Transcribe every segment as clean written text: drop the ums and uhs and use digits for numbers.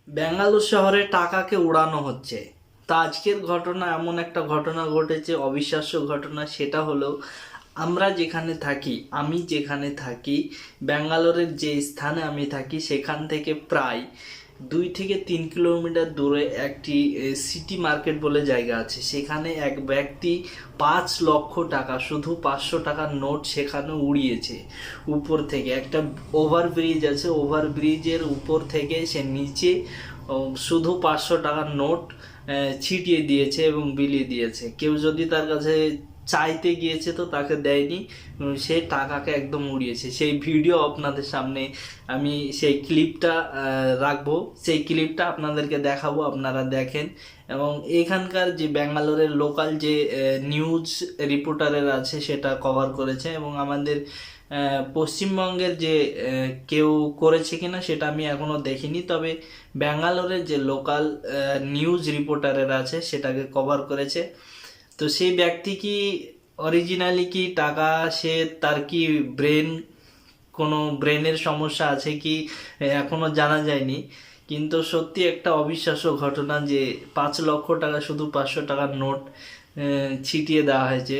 বেঙ্গালুরু শহরে টাকাকে উড়ানো হচ্ছে। তা আজকের ঘটনা এমন একটা ঘটনা ঘটেছে, অবিশ্বাস্য ঘটনা। সেটা হলো, আমরা যেখানে থাকি, আমি যেখানে থাকি, ব্যাঙ্গালোরের যে স্থানে আমি থাকি সেখান থেকে প্রায় 2 থেকে 3 কিলোমিটার দূরে একটি সিটি মার্কেট বলে জায়গা আছে। সেখানে এক ব্যক্তি 5 লক্ষ টাকা, শুধু 500 টাকার নোট সেখানে উড়িয়েছে। উপর থেকে একটা ওভারব্রিজ আছে, ওভারব্রিজের উপর থেকে সে নিচে শুধু 500 টাকার নোট ছিটিয়ে দিয়েছে এবং বিলিয়ে দিয়েছে। কেউ যদি তার কাছে চাইতে গিয়েছে তো তাকে দেয়নি, সে টাকাকে একদম উড়িয়েছে। সেই ভিডিও আপনাদের সামনে আমি সেই ক্লিপটা রাখবো, সেই ক্লিপটা আপনাদেরকে দেখাবো, আপনারা দেখেন। এবং এখানকার যে ব্যাঙ্গালোরের লোকাল যে নিউজ রিপোর্টারের আছে সেটা কভার করেছে, এবং আমাদের পশ্চিমবঙ্গের যে কেউ করেছে কিনা সেটা আমি এখনো দেখিনি, তবে ব্যাঙ্গালোরের যে লোকাল নিউজ রিপোর্টারের আছে সেটাকে কভার করেছে। তো সেই ব্যক্তি কি অরিজিনালি কি টাকা, সে তার কি কোনো ব্রেনের সমস্যা আছে কি এখনো জানা যায়নি, কিন্তু সত্যি একটা অবিশ্বাস্য ঘটনা যে 5 লক্ষ টাকা শুধু 500 টাকার নোট ছিটিয়ে দেওয়া হয়েছে।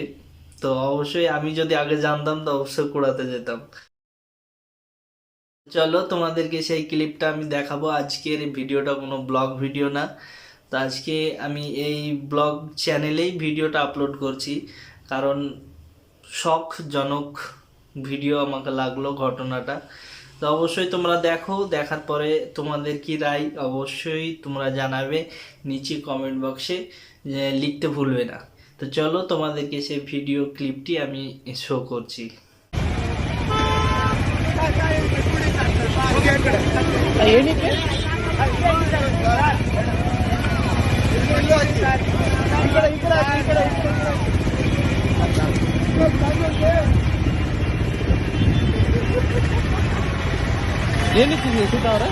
তো অবশ্যই আমি যদি আগে জানতাম তো অবশ্যই কুড়াতে যেতাম। চলো তোমাদেরকে সেই ক্লিপটা আমি দেখাবো। আজকের ভিডিওটা কোনো ব্লগ ভিডিও না, তো আজকে আমি এই ব্লগ চ্যানেলেই ভিডিওটা আপলোড করছি, কারণ শখজনক ভিডিও আমাকে লাগলো ঘটনাটা। তো অবশ্যই তোমরা দেখো, দেখার পরে তোমাদের কি রায় অবশ্যই তোমরা জানাবে নিচে কমেন্ট বক্সে, লিখতে ভুলবে না। তো চলো তোমাদেরকে সেই ভিডিও ক্লিপটি আমি শো করছি। ಏನಿತ್ತು ಸೀತಾ ಅವರ